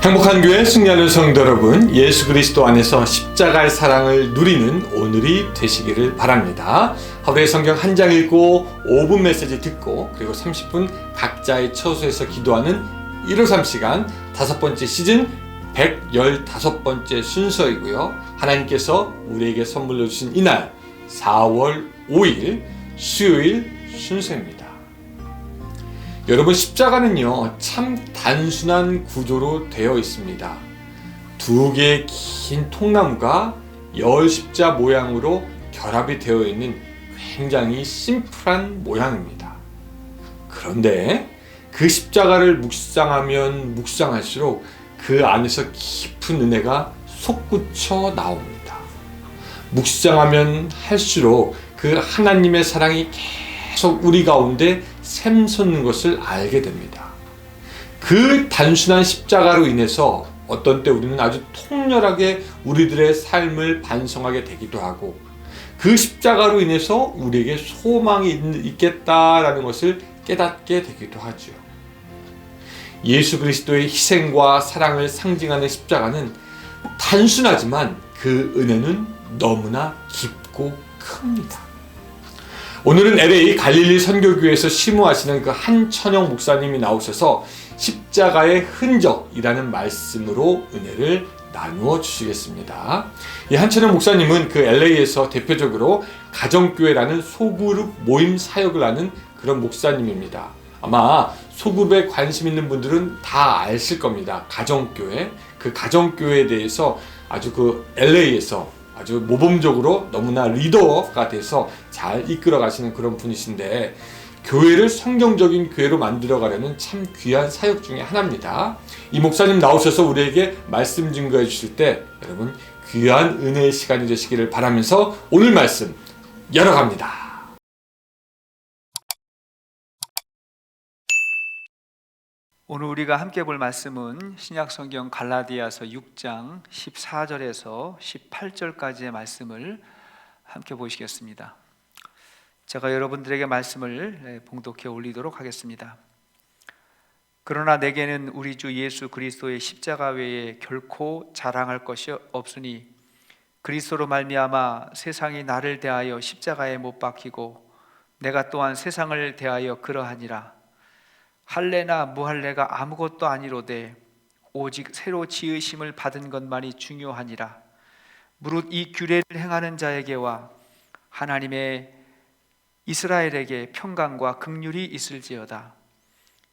행복한 교회 승리하는 성도 여러분, 예수 그리스도 안에서 십자가의 사랑을 누리는 오늘이 되시기를 바랍니다. 하루에 성경 한 장 읽고 5분 메시지 듣고 그리고 30분 각자의 처소에서 기도하는 153 시간 5번째 시즌 115번째 순서이고요. 하나님께서 우리에게 선물로 주신 이날 4월 5일 수요일 순서입니다. 여러분, 십자가는요 참 단순한 구조로 되어 있습니다. 두 개의 긴 통나무가 열십자 모양으로 결합이 되어 있는 굉장히 심플한 모양입니다. 그런데 그 십자가를 묵상하면 묵상할수록 그 안에서 깊은 은혜가 솟구쳐 나옵니다. 묵상하면 할수록 그 하나님의 사랑이 계속 우리 가운데 샘솟는 것을 알게 됩니다. 그 단순한 십자가로 인해서 어떤 때 우리는 아주 통렬하게 우리들의 삶을 반성하게 되기도 하고, 그 십자가로 인해서 우리에게 소망이 있겠다라는 것을 깨닫게 되기도 하죠. 예수 그리스도의 희생과 사랑을 상징하는 십자가는 단순하지만 그 은혜는 너무나 깊고 큽니다. 오늘은 LA 갈릴리 선교교회에서 심우하시는 그 한천영 목사님이 나오셔서 십자가의 흔적이라는 말씀으로 은혜를 나누어 주시겠습니다. 이 한천영 목사님은 그 LA에서 대표적으로 가정교회라는 소그룹 모임 사역을 하는 그런 목사님입니다. 아마 소그룹에 관심 있는 분들은 다 아실 겁니다. 가정교회, 그 가정교회에 대해서 아주 그 LA에서 아주 모범적으로 너무나 리더가 돼서 잘 이끌어 가시는 그런 분이신데, 교회를 성경적인 교회로 만들어 가려는 참 귀한 사역 중에 하나입니다. 이 목사님 나오셔서 우리에게 말씀 증거해 주실 때 여러분 귀한 은혜의 시간이 되시기를 바라면서 오늘 말씀 열어갑니다. 오늘 우리가 함께 볼 말씀은 신약성경 갈라디아서 6장 14절에서 18절까지의 말씀을 함께 보시겠습니다. 제가 여러분들에게 말씀을 봉독해 올리도록 하겠습니다. 그러나 내게는 우리 주 예수 그리스도의 십자가 외에 결코 자랑할 것이 없으니 그리스도로 말미암아 세상이 나를 대하여 십자가에 못 박히고 내가 또한 세상을 대하여 그러하니라. 할례나 무할례가 아무것도 아니로되 오직 새로 지으심을 받은 것만이 중요하니라. 무릇 이 규례를 행하는 자에게와 하나님의 이스라엘에게 평강과 긍휼이 있을지어다.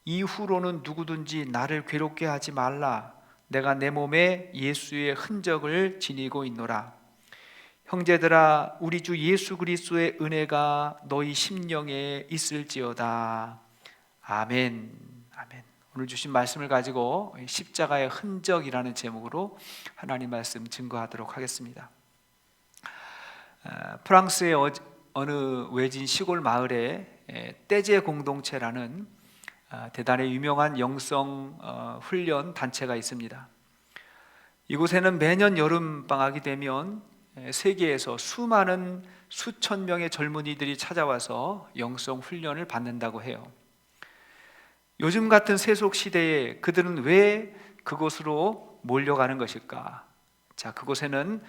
이후로는 누구든지 나를 괴롭게 하지 말라. 내가 내 몸에 예수의 흔적을 지니고 있노라. 형제들아, 우리 주 예수 그리스도의 은혜가 너희 심령에 있을지어다. 아멘. 아멘. 오늘 주신 말씀을 가지고 십자가의 흔적이라는 제목으로 하나님 말씀 증거하도록 하겠습니다. 프랑스의 어느 외진 시골 마을에 떼제 공동체라는 대단히 유명한 영성 훈련 단체가 있습니다. 이곳에는 매년 여름 방학이 되면 세계에서 수천 명의 젊은이들이 찾아와서 영성 훈련을 받는다고 해요. 요즘 같은 세속 시대에 그들은 왜 그곳으로 몰려가는 것일까? 자, 그곳에는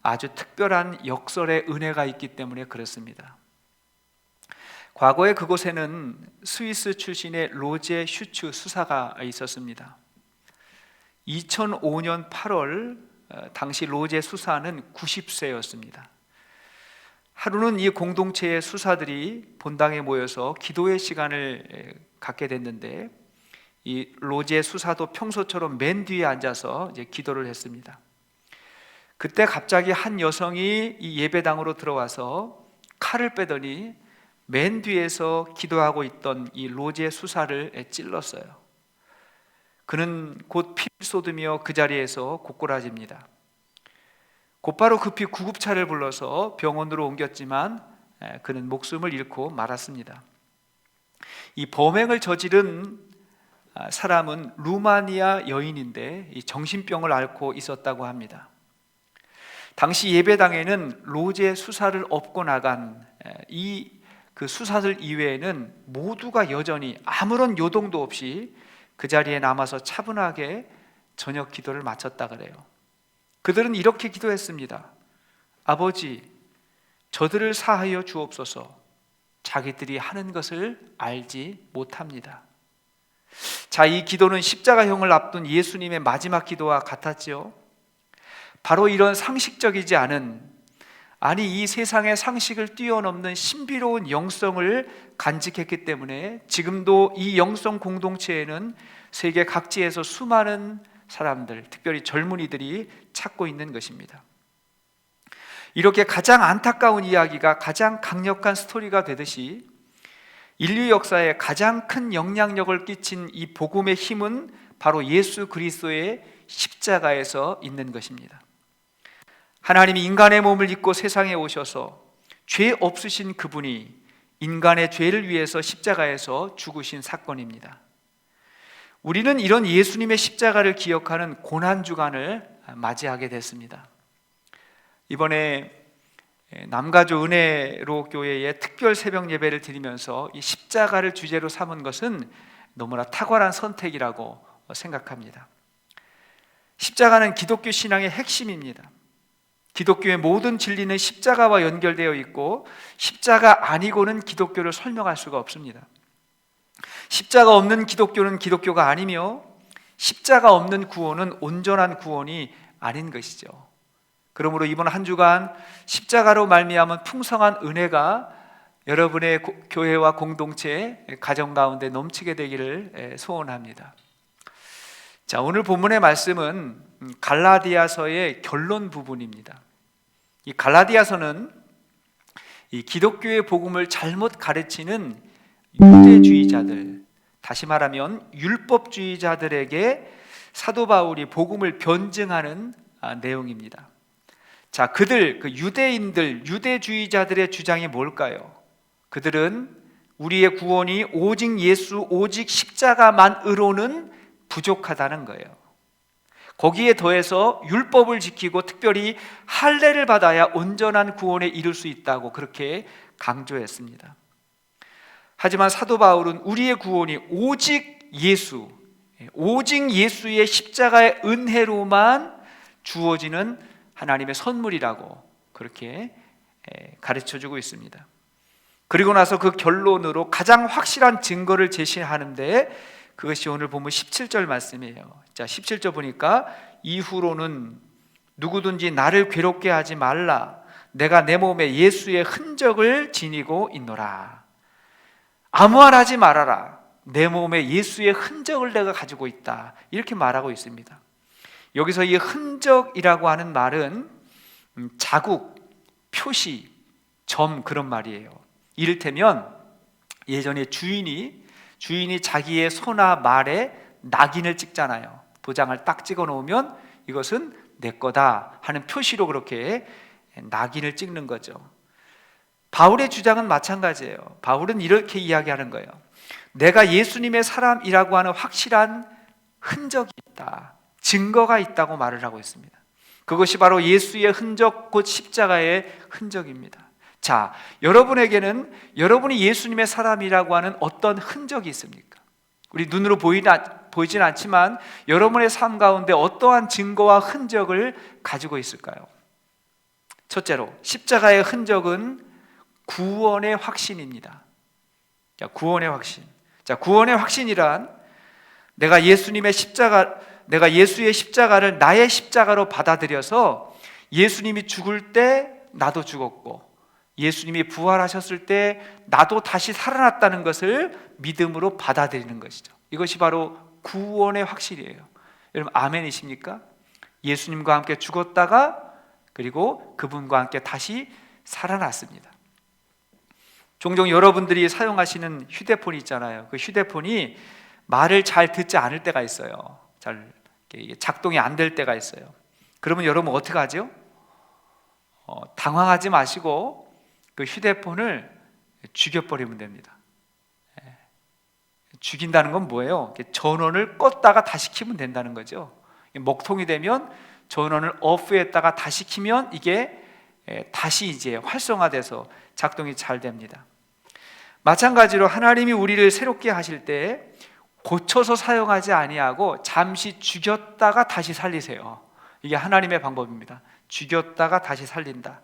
아주 특별한 역설의 은혜가 있기 때문에 그렇습니다. 과거에 그곳에는 스위스 출신의 로제 슈츠 수사가 있었습니다. 2005년 8월 당시 로제 수사는 90세였습니다. 하루는 이 공동체의 수사들이 본당에 모여서 기도의 시간을 갖게 됐는데, 이 로제 수사도 평소처럼 맨 뒤에 앉아서 이제 기도를 했습니다. 그때 갑자기 한 여성이 이 예배당으로 들어와서 칼을 빼더니 맨 뒤에서 기도하고 있던 이 로제 수사를 찔렀어요. 그는 곧 피를 쏟으며 그 자리에서 고꾸라집니다. 곧바로 급히 구급차를 불러서 병원으로 옮겼지만 그는 목숨을 잃고 말았습니다. 이 범행을 저지른 사람은 루마니아 여인인데 정신병을 앓고 있었다고 합니다. 당시 예배당에는 로제 수사를 업고 나간 그 수사들 이외에는 모두가 여전히 아무런 요동도 없이 그 자리에 남아서 차분하게 저녁 기도를 마쳤다 그래요. 그들은 이렇게 기도했습니다. 아버지, 저들을 사하여 주옵소서. 자기들이 하는 것을 알지 못합니다. 자, 이 기도는 십자가형을 앞둔 예수님의 마지막 기도와 같았지요. 바로 이런 상식적이지 않은, 아니 이 세상의 상식을 뛰어넘는 신비로운 영성을 간직했기 때문에 지금도 이 영성 공동체에는 세계 각지에서 수많은 사람들, 특별히 젊은이들이 찾고 있는 것입니다. 이렇게 가장 안타까운 이야기가 가장 강력한 스토리가 되듯이 인류 역사에 가장 큰 영향력을 끼친 이 복음의 힘은 바로 예수 그리스도의 십자가에서 있는 것입니다. 하나님이 인간의 몸을 입고 세상에 오셔서 죄 없으신 그분이 인간의 죄를 위해서 십자가에서 죽으신 사건입니다. 우리는 이런 예수님의 십자가를 기억하는 고난주간을 맞이하게 됐습니다. 이번에 남가주 은혜로 교회의 특별 새벽 예배를 드리면서 이 십자가를 주제로 삼은 것은 너무나 탁월한 선택이라고 생각합니다. 십자가는 기독교 신앙의 핵심입니다. 기독교의 모든 진리는 십자가와 연결되어 있고 십자가 아니고는 기독교를 설명할 수가 없습니다. 십자가 없는 기독교는 기독교가 아니며 십자가 없는 구원은 온전한 구원이 아닌 것이죠. 그러므로 이번 한 주간 십자가로 말미암은 풍성한 은혜가 여러분의 교회와 공동체, 가정 가운데 넘치게 되기를 소원합니다. 자, 오늘 본문의 말씀은 갈라디아서의 결론 부분입니다. 이 갈라디아서는 이 기독교의 복음을 잘못 가르치는 유대주의자들, 다시 말하면 율법주의자들에게 사도 바울이 복음을 변증하는 내용입니다. 자, 그들, 그 유대인들, 유대주의자들의 주장이 뭘까요? 그들은 우리의 구원이 오직 예수, 오직 십자가만으로는 부족하다는 거예요. 거기에 더해서 율법을 지키고 특별히 할례를 받아야 온전한 구원에 이를 수 있다고 그렇게 강조했습니다. 하지만 사도 바울은 우리의 구원이 오직 예수, 오직 예수의 십자가의 은혜로만 주어지는 하나님의 선물이라고 그렇게 가르쳐주고 있습니다. 그리고 나서 그 결론으로 가장 확실한 증거를 제시하는데 그것이 오늘 본문 17절 말씀이에요. 자, 17절 보니까 이후로는 누구든지 나를 괴롭게 하지 말라. 내가 내 몸에 예수의 흔적을 지니고 있노라. 아무 말 하지 말아라. 내 몸에 예수의 흔적을 내가 가지고 있다. 이렇게 말하고 있습니다. 여기서 이 흔적이라고 하는 말은 자국, 표시, 점 그런 말이에요. 이를테면 예전에 주인이 자기의 소나 말에 낙인을 찍잖아요. 도장을 딱 찍어 놓으면 이것은 내 거다 하는 표시로 그렇게 낙인을 찍는 거죠. 바울의 주장은 마찬가지예요. 바울은 이렇게 이야기하는 거예요. 내가 예수님의 사람이라고 하는 확실한 흔적이 있다, 증거가 있다고 말을 하고 있습니다. 그것이 바로 예수의 흔적, 곧 십자가의 흔적입니다. 자, 여러분에게는 여러분이 예수님의 사람이라고 하는 어떤 흔적이 있습니까? 우리 눈으로 보이진 않지만 여러분의 삶 가운데 어떠한 증거와 흔적을 가지고 있을까요? 첫째로 십자가의 흔적은 구원의 확신입니다. 자, 구원의 확신. 자, 구원의 확신이란 내가 예수의 십자가를 나의 십자가로 받아들여서 예수님이 죽을 때 나도 죽었고 예수님이 부활하셨을 때 나도 다시 살아났다는 것을 믿음으로 받아들이는 것이죠. 이것이 바로 구원의 확신이에요. 여러분 아멘이십니까? 예수님과 함께 죽었다가 그리고 그분과 함께 다시 살아났습니다. 종종 여러분들이 사용하시는 휴대폰이 있잖아요. 그 휴대폰이 말을 잘 듣지 않을 때가 있어요. 잘 작동이 안 될 때가 있어요. 그러면 여러분 어떻게 하죠? 당황하지 마시고 그 휴대폰을 죽여버리면 됩니다. 죽인다는 건 뭐예요? 전원을 껐다가 다시 켜면 된다는 거죠. 먹통이 되면 전원을 오프했다가 다시 켜면 이게 다시 이제 활성화돼서 작동이 잘 됩니다. 마찬가지로 하나님이 우리를 새롭게 하실 때 고쳐서 사용하지 아니하고 잠시 죽였다가 다시 살리세요. 이게 하나님의 방법입니다. 죽였다가 다시 살린다.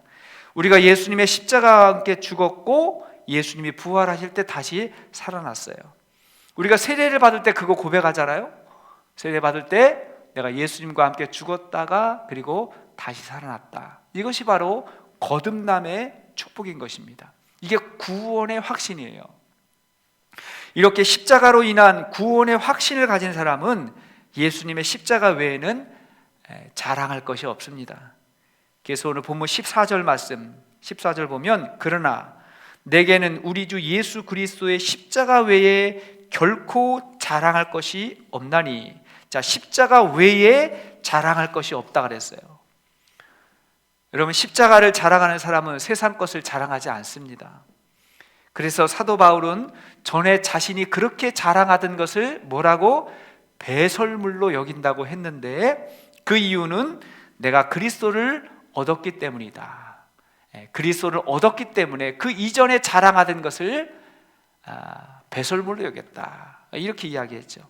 우리가 예수님의 십자가와 함께 죽었고 예수님이 부활하실 때 다시 살아났어요. 우리가 세례를 받을 때 그거 고백하잖아요. 세례 받을 때 내가 예수님과 함께 죽었다가 그리고 다시 살아났다. 이것이 바로 거듭남의 축복인 것입니다. 이게 구원의 확신이에요. 이렇게 십자가로 인한 구원의 확신을 가진 사람은 예수님의 십자가 외에는 자랑할 것이 없습니다. 그래서 오늘 본문 14절 말씀 14절 보면 그러나 내게는 우리 주 예수 그리스도의 십자가 외에 결코 자랑할 것이 없나니. 자, 십자가 외에 자랑할 것이 없다 그랬어요. 여러분, 십자가를 자랑하는 사람은 세상 것을 자랑하지 않습니다. 그래서 사도 바울은 전에 자신이 그렇게 자랑하던 것을 뭐라고? 배설물로 여긴다고 했는데 그 이유는 내가 그리스도를 얻었기 때문이다. 그리스도를 얻었기 때문에 그 이전에 자랑하던 것을 배설물로 여겼다. 이렇게 이야기했죠.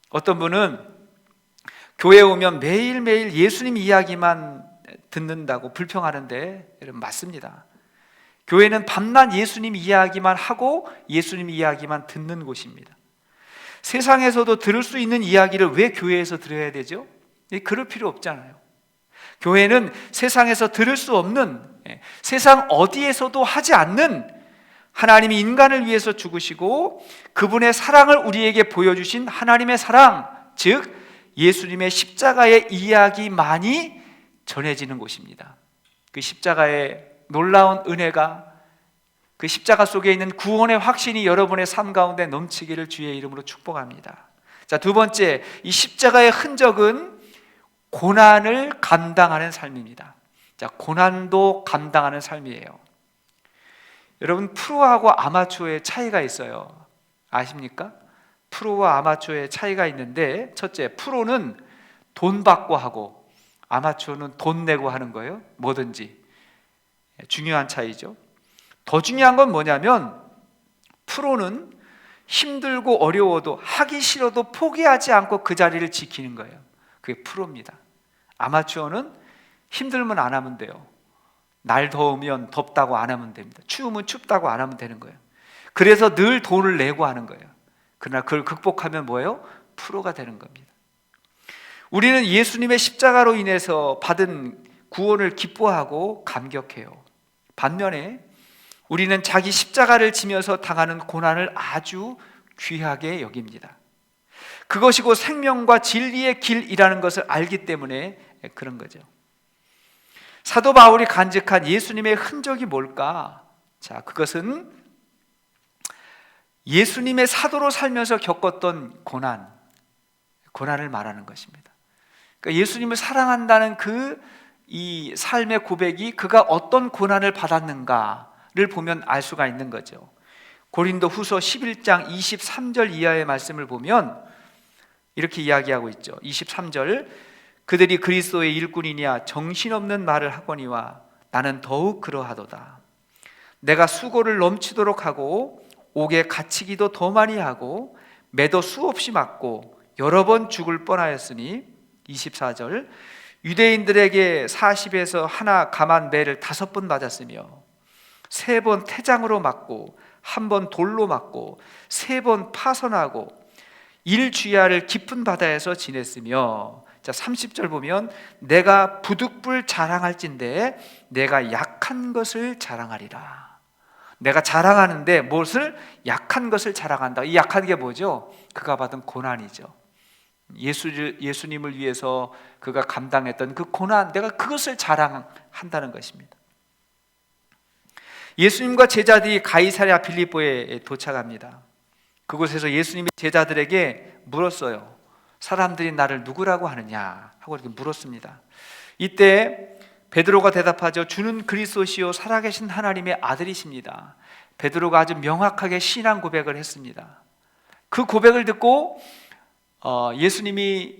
어떤 분은 교회에 오면 매일매일 예수님 이야기만 듣는다고 불평하는데 여러분, 맞습니다. 교회는 밤낮 예수님 이야기만 하고 예수님 이야기만 듣는 곳입니다. 세상에서도 들을 수 있는 이야기를 왜 교회에서 들어야 되죠? 그럴 필요 없잖아요. 교회는 세상에서 들을 수 없는, 세상 어디에서도 하지 않는 하나님이 인간을 위해서 죽으시고 그분의 사랑을 우리에게 보여주신 하나님의 사랑, 즉 예수님의 십자가의 이야기만이 전해지는 곳입니다. 그 십자가의 놀라운 은혜가, 그 십자가 속에 있는 구원의 확신이 여러분의 삶 가운데 넘치기를 주의 이름으로 축복합니다. 자, 두 번째, 이 십자가의 흔적은 고난을 감당하는 삶입니다. 자, 고난도 감당하는 삶이에요. 여러분, 프로하고 아마추어의 차이가 있어요. 아십니까? 프로와 아마추어의 차이가 있는데, 첫째, 프로는 돈 받고 하고 아마추어는 돈 내고 하는 거예요. 뭐든지. 중요한 차이죠. 더 중요한 건 뭐냐면 프로는 힘들고 어려워도 하기 싫어도 포기하지 않고 그 자리를 지키는 거예요. 그게 프로입니다. 아마추어는 힘들면 안 하면 돼요. 날 더우면 덥다고 안 하면 됩니다. 추우면 춥다고 안 하면 되는 거예요. 그래서 늘 돈을 내고 하는 거예요. 그러나 그걸 극복하면 뭐예요? 프로가 되는 겁니다. 우리는 예수님의 십자가로 인해서 받은 구원을 기뻐하고 감격해요. 반면에 우리는 자기 십자가를 지면서 당하는 고난을 아주 귀하게 여깁니다. 그것이 곧 생명과 진리의 길이라는 것을 알기 때문에 그런 거죠. 사도 바울이 간직한 예수님의 흔적이 뭘까? 자, 그것은 예수님의 사도로 살면서 겪었던 고난을 말하는 것입니다. 그러니까 예수님을 사랑한다는 이 삶의 고백이 그가 어떤 고난을 받았는가를 보면 알 수가 있는 거죠. 고린도 후서 11장 23절 이하의 말씀을 보면 이렇게 이야기하고 있죠. 23절, 그들이 그리스도의 일꾼이냐 정신없는 말을 하거니와 나는 더욱 그러하도다. 내가 수고를 넘치도록 하고 옥에 갇히기도 더 많이 하고 매도 수없이 맞고 여러 번 죽을 뻔하였으니 24절, 유대인들에게 40에서 하나 감한 매를 5번 맞았으며 3번 태장으로 맞고 1번 돌로 맞고 3번 파선하고 일주야를 깊은 바다에서 지냈으며, 자 30절 보면 내가 부득불 자랑할진대 내가 약한 것을 자랑하리라. 내가 자랑하는데 무엇을? 약한 것을 자랑한다. 이 약한 게 뭐죠? 그가 받은 고난이죠. 예수님을 위해서 그가 감당했던 그 고난, 내가 그것을 자랑한다는 것입니다. 예수님과 제자들이 가이사랴 빌립보에 도착합니다. 그곳에서 예수님이 제자들에게 물었어요. 사람들이 나를 누구라고 하느냐 하고 이렇게 물었습니다. 이때 베드로가 대답하죠. 주는 그리스도시요 살아계신 하나님의 아들이십니다. 베드로가 아주 명확하게 신앙 고백을 했습니다. 그 고백을 듣고 예수님이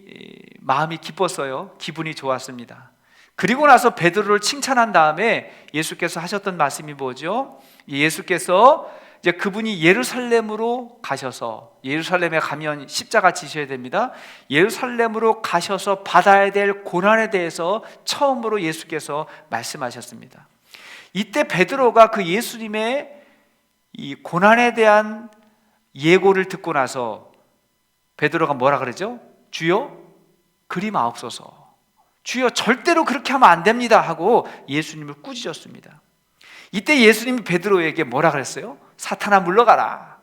마음이 기뻤어요. 기분이 좋았습니다. 그리고 나서 베드로를 칭찬한 다음에 예수께서 하셨던 말씀이 뭐죠? 예수께서 이제 그분이 예루살렘으로 가셔서, 예루살렘에 가면 십자가 지셔야 됩니다. 예루살렘으로 가셔서 받아야 될 고난에 대해서 처음으로 예수께서 말씀하셨습니다. 이때 베드로가 그 예수님의 이 고난에 대한 예고를 듣고 나서 베드로가 뭐라 그러죠? 주여 그리 마옵소서, 주여 절대로 그렇게 하면 안 됩니다 하고 예수님을 꾸짖었습니다. 이때 예수님이 베드로에게 뭐라 그랬어요? 사탄아 물러가라,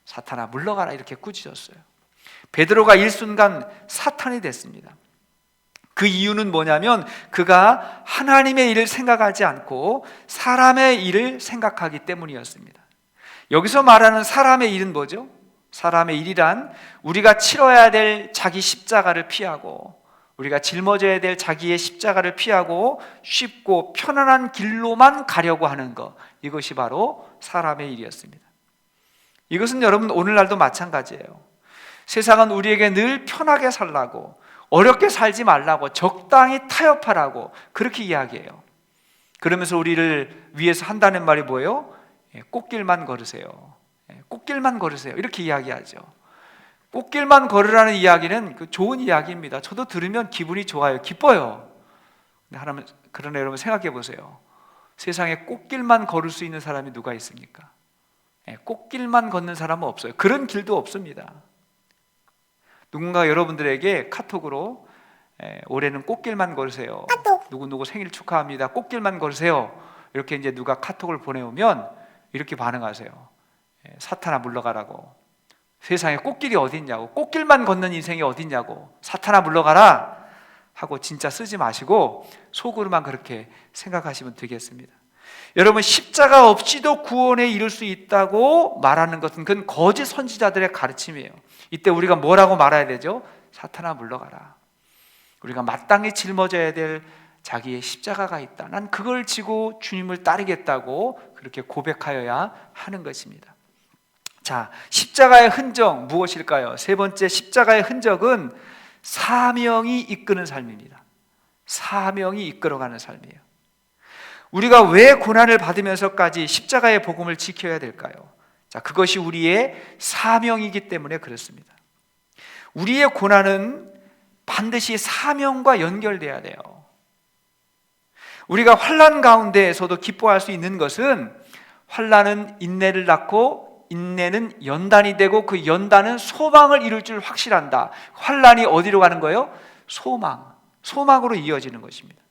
사탄아 물러가라, 이렇게 꾸짖었어요. 베드로가 일순간 사탄이 됐습니다. 그 이유는 뭐냐면 그가 하나님의 일을 생각하지 않고 사람의 일을 생각하기 때문이었습니다. 여기서 말하는 사람의 일은 뭐죠? 사람의 일이란 우리가 치러야 될 자기 십자가를 피하고, 우리가 짊어져야 될 자기의 십자가를 피하고 쉽고 편안한 길로만 가려고 하는 것, 이것이 바로 사람의 일이었습니다. 이것은 여러분 오늘날도 마찬가지예요. 세상은 우리에게 늘 편하게 살라고, 어렵게 살지 말라고, 적당히 타협하라고 그렇게 이야기해요. 그러면서 우리를 위해서 한다는 말이 뭐예요? 꽃길만 걸으세요, 꽃길만 걸으세요, 이렇게 이야기하죠. 꽃길만 걸으라는 이야기는 좋은 이야기입니다. 저도 들으면 기분이 좋아요, 기뻐요. 그러나 여러분 생각해 보세요. 세상에 꽃길만 걸을 수 있는 사람이 누가 있습니까? 꽃길만 걷는 사람은 없어요. 그런 길도 없습니다. 누군가 여러분들에게 카톡으로 올해는 꽃길만 걸으세요, 누구누구 생일 축하합니다, 꽃길만 걸으세요, 이렇게 이제 누가 카톡을 보내오면 이렇게 반응하세요. 사탄아 물러가라고, 세상에 꽃길이 어디 있냐고, 꽃길만 걷는 인생이 어디 있냐고, 사탄아 물러가라 하고 진짜 쓰지 마시고 속으로만 그렇게 생각하시면 되겠습니다. 여러분, 십자가 없이도 구원에 이를 수 있다고 말하는 것은 그건 거짓 선지자들의 가르침이에요. 이때 우리가 뭐라고 말해야 되죠? 사탄아 물러가라, 우리가 마땅히 짊어져야 될 자기의 십자가가 있다, 난 그걸 지고 주님을 따르겠다고 그렇게 고백하여야 하는 것입니다. 자, 십자가의 흔적 무엇일까요? 세 번째, 십자가의 흔적은 사명이 이끄는 삶입니다. 사명이 이끌어가는 삶이에요. 우리가 왜 고난을 받으면서까지 십자가의 복음을 지켜야 될까요? 자, 그것이 우리의 사명이기 때문에 그렇습니다. 우리의 고난은 반드시 사명과 연결돼야 돼요. 우리가 환난 가운데에서도 기뻐할 수 있는 것은, 환난은 인내를 낳고 인내는 연단이 되고 그 연단은 소망을 이룰 줄 확실한다. 환난이 어디로 가는 거예요? 소망으로 이어지는 것입니다.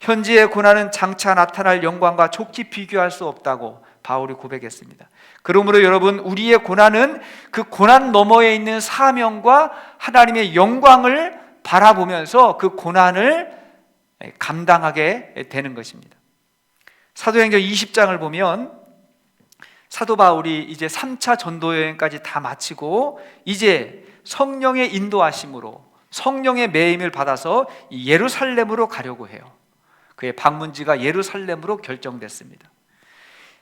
현재의 고난은 장차 나타날 영광과 좋게 비교할 수 없다고 바울이 고백했습니다. 그러므로 여러분, 우리의 고난은 그 고난 너머에 있는 사명과 하나님의 영광을 바라보면서 그 고난을 감당하게 되는 것입니다. 사도행전 20장을 보면 사도 바울이 이제 3차 전도 여행까지 다 마치고 이제 성령의 인도하심으로, 성령의 매임을 받아서 예루살렘으로 가려고 해요. 그의 방문지가 예루살렘으로 결정됐습니다.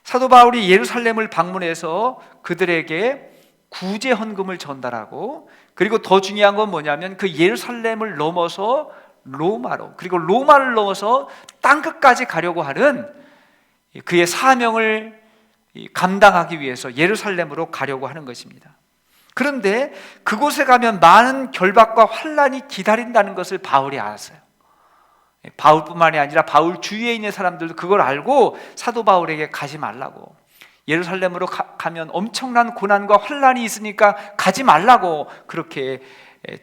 사도 바울이 예루살렘을 방문해서 그들에게 구제 헌금을 전달하고, 그리고 더 중요한 건 뭐냐면 그 예루살렘을 넘어서 로마로, 그리고 로마를 넘어서 땅끝까지 가려고 하는 그의 사명을 감당하기 위해서 예루살렘으로 가려고 하는 것입니다. 그런데 그곳에 가면 많은 결박과 환난이 기다린다는 것을 바울이 알았어요. 바울뿐만이 아니라 바울 주위에 있는 사람들도 그걸 알고 사도 바울에게 가지 말라고, 예루살렘으로 가면 엄청난 고난과 환난이 있으니까 가지 말라고 그렇게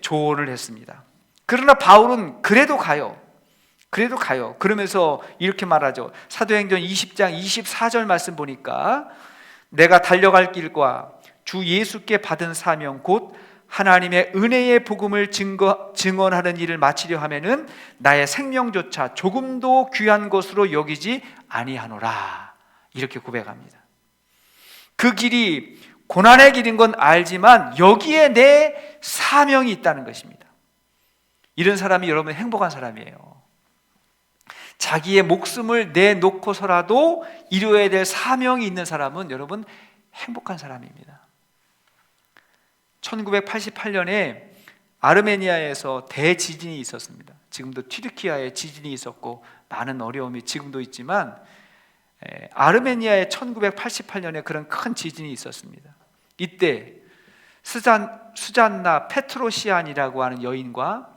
조언을 했습니다. 그러나 바울은 그래도 가요. 그러면서 이렇게 말하죠. 사도행전 20장 24절 말씀 보니까, 내가 달려갈 길과 주 예수께 받은 사명 곧 하나님의 은혜의 복음을 증언하는 일을 마치려 하면은 나의 생명조차 조금도 귀한 것으로 여기지 아니하노라, 이렇게 고백합니다. 그 길이 고난의 길인 건 알지만 여기에 내 사명이 있다는 것입니다. 이런 사람이 여러분 행복한 사람이에요. 자기의 목숨을 내놓고서라도 이루어야 될 사명이 있는 사람은 여러분 행복한 사람입니다. 1988년에 아르메니아에서 대지진이 있었습니다. 지금도 튀르키아에 지진이 있었고 많은 어려움이 지금도 있지만, 아르메니아에 1988년에 그런 큰 지진이 있었습니다. 이때 수잔나 페트로시안이라고 하는 여인과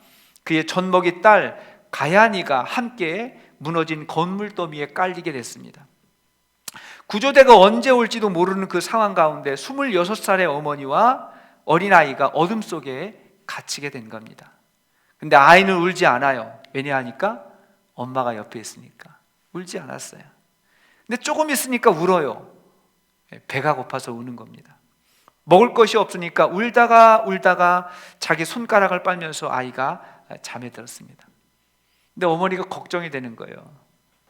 그의 젖먹이 딸 가야니가 함께 무너진 건물 더미에 깔리게 됐습니다. 구조대가 언제 올지도 모르는 그 상황 가운데 26살의 어머니와 어린아이가 어둠 속에 갇히게 된 겁니다. 근데 아이는 울지 않아요. 왜냐하니까 엄마가 옆에 있으니까. 울지 않았어요. 근데 조금 있으니까 울어요. 배가 고파서 우는 겁니다. 먹을 것이 없으니까 울다가 자기 손가락을 빨면서 아이가 잠에 들었습니다. 근데 어머니가 걱정이 되는 거예요.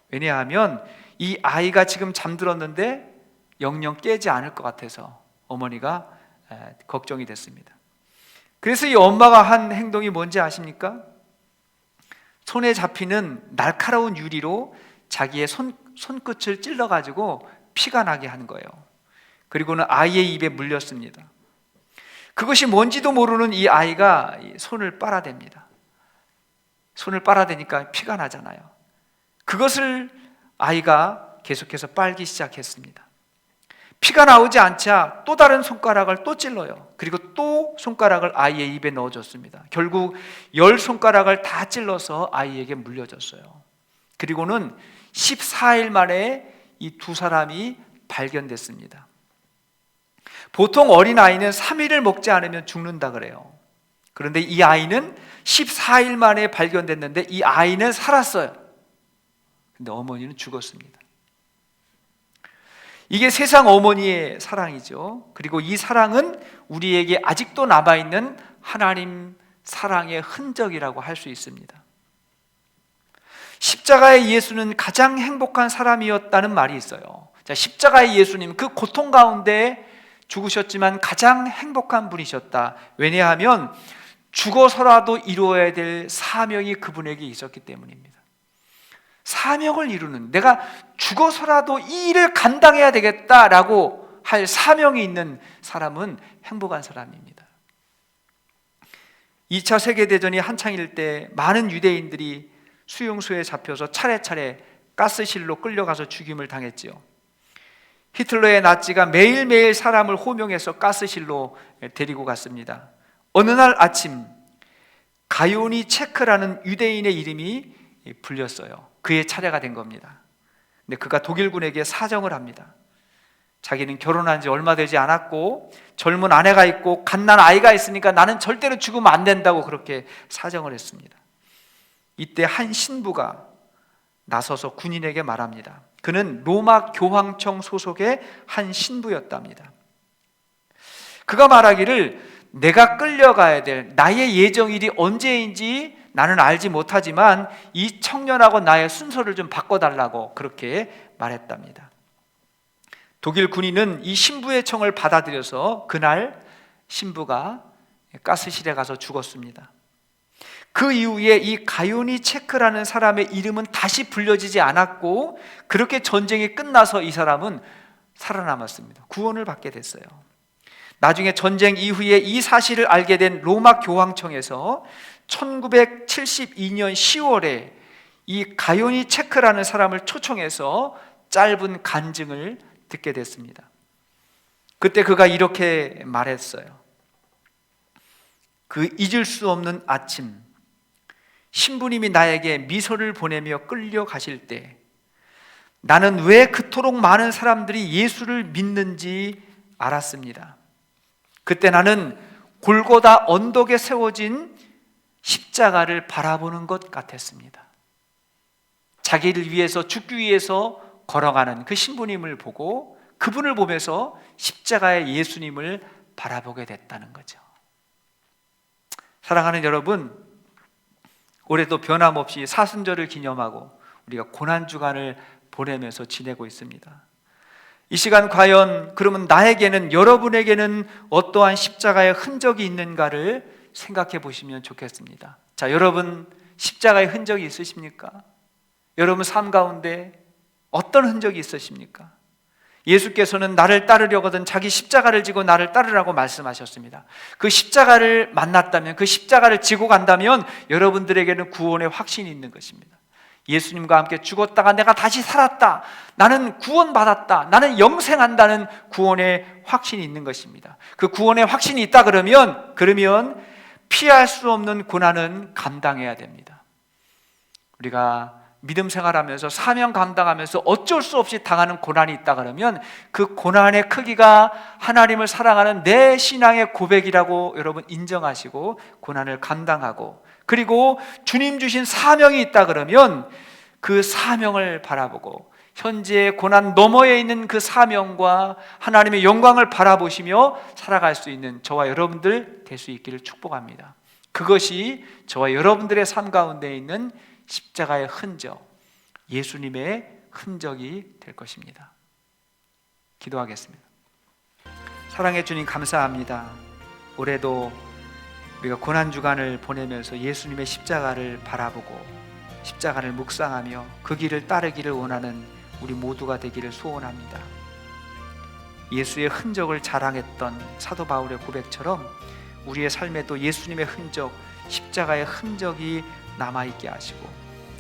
왜냐하면 이 아이가 지금 잠들었는데 영영 깨지 않을 것 같아서 어머니가 걱정이 됐습니다. 그래서 이 엄마가 한 행동이 뭔지 아십니까? 손에 잡히는 날카로운 유리로 자기의 손끝을 찔러가지고 피가 나게 하는 거예요. 그리고는 아이의 입에 물렸습니다. 그것이 뭔지도 모르는 이 아이가 손을 빨아댑니다. 손을 빨아대니까 피가 나잖아요. 그것을 아이가 계속해서 빨기 시작했습니다. 피가 나오지 않자 또 다른 손가락을 또 찔러요. 그리고 또 손가락을 아이의 입에 넣어줬습니다. 결국 10손가락을 다 찔러서 아이에게 물려줬어요. 그리고는 14일 만에 이 두 사람이 발견됐습니다. 보통 어린아이는 3일을 먹지 않으면 죽는다 그래요. 그런데 이 아이는 14일 만에 발견됐는데 이 아이는 살았어요. 근데 어머니는 죽었습니다. 이게 세상 어머니의 사랑이죠. 그리고 이 사랑은 우리에게 아직도 남아있는 하나님 사랑의 흔적이라고 할 수 있습니다. 십자가의 예수는 가장 행복한 사람이었다는 말이 있어요. 자, 십자가의 예수님, 그 고통 가운데 죽으셨지만 가장 행복한 분이셨다. 왜냐하면 죽어서라도 이루어야 될 사명이 그분에게 있었기 때문입니다. 사명을 이루는, 내가 죽어서라도 이 일을 감당해야 되겠다라고 할 사명이 있는 사람은 행복한 사람입니다. 2차 세계대전이 한창일 때 많은 유대인들이 수용소에 잡혀서 차례차례 가스실로 끌려가서 죽임을 당했지요. 히틀러의 나치가 매일매일 사람을 호명해서 가스실로 데리고 갔습니다. 어느 날 아침 가요니 체크라는 유대인의 이름이 불렸어요. 그의 차례가 된 겁니다. 근데 그가 독일군에게 사정을 합니다. 자기는 결혼한 지 얼마 되지 않았고 젊은 아내가 있고 갓난 아이가 있으니까 나는 절대로 죽으면 안 된다고 그렇게 사정을 했습니다. 이때 한 신부가 나서서 군인에게 말합니다. 그는 로마 교황청 소속의 한 신부였답니다. 그가 말하기를 내가 끌려가야 될 나의 예정일이 언제인지 나는 알지 못하지만 이 청년하고 나의 순서를 좀 바꿔달라고 그렇게 말했답니다. 독일 군인은 이 신부의 청을 받아들여서 그날 신부가 가스실에 가서 죽었습니다. 그 이후에 이 가요니 체크라는 사람의 이름은 다시 불려지지 않았고 그렇게 전쟁이 끝나서 이 사람은 살아남았습니다. 구원을 받게 됐어요. 나중에 전쟁 이후에 이 사실을 알게 된 로마 교황청에서 1972년 10월에 이 가요니 체크라는 사람을 초청해서 짧은 간증을 듣게 됐습니다. 그때 그가 이렇게 말했어요. 그 잊을 수 없는 아침, 신부님이 나에게 미소를 보내며 끌려가실 때 나는 왜 그토록 많은 사람들이 예수를 믿는지 알았습니다. 그때 나는 골고다 언덕에 세워진 십자가를 바라보는 것 같았습니다. 자기를 위해서 죽기 위해서 걸어가는 그 신부님을 보고 그분을 보면서 십자가의 예수님을 바라보게 됐다는 거죠. 사랑하는 여러분, 올해도 변함없이 사순절을 기념하고 우리가 고난주간을 보내면서 지내고 있습니다. 이 시간 과연 그러면 나에게는, 여러분에게는 어떠한 십자가의 흔적이 있는가를 생각해 보시면 좋겠습니다. 자, 여러분 십자가의 흔적이 있으십니까? 여러분 삶 가운데 어떤 흔적이 있으십니까? 예수께서는 나를 따르려거든 자기 십자가를 지고 나를 따르라고 말씀하셨습니다. 그 십자가를 만났다면, 그 십자가를 지고 간다면 여러분들에게는 구원의 확신이 있는 것입니다. 예수님과 함께 죽었다가 내가 다시 살았다, 나는 구원받았다, 나는 영생한다는 구원의 확신이 있는 것입니다. 그 구원의 확신이 있다 그러면 피할 수 없는 고난은 감당해야 됩니다. 우리가 믿음 생활하면서 사명 감당하면서 어쩔 수 없이 당하는 고난이 있다 그러면 그 고난의 크기가 하나님을 사랑하는 내 신앙의 고백이라고 여러분 인정하시고 고난을 감당하고, 그리고 주님 주신 사명이 있다 그러면 그 사명을 바라보고 현재의 고난 너머에 있는 그 사명과 하나님의 영광을 바라보시며 살아갈 수 있는 저와 여러분들 될 수 있기를 축복합니다. 그것이 저와 여러분들의 삶 가운데 있는 십자가의 흔적, 예수님의 흔적이 될 것입니다. 기도하겠습니다. 사랑해 주님, 감사합니다. 올해도 우리가 고난주간을 보내면서 예수님의 십자가를 바라보고 십자가를 묵상하며 그 길을 따르기를 원하는 우리 모두가 되기를 소원합니다. 예수의 흔적을 자랑했던 사도 바울의 고백처럼 우리의 삶에도 예수님의 흔적, 십자가의 흔적이 남아있게 하시고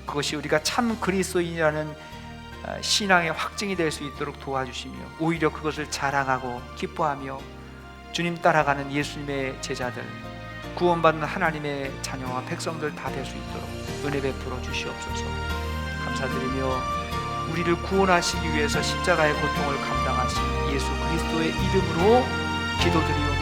그것이 우리가 참 그리스도인이라는 신앙의 확증이 될 수 있도록 도와주시며 오히려 그것을 자랑하고 기뻐하며 주님 따라가는 예수님의 제자들, 구원받는 하나님의 자녀와 백성들 다 될 수 있도록 은혜 베풀어 주시옵소서. 감사드리며 우리를 구원하시기 위해서 십자가의 고통을 감당하신 예수 그리스도의 이름으로 기도드리옵나이다.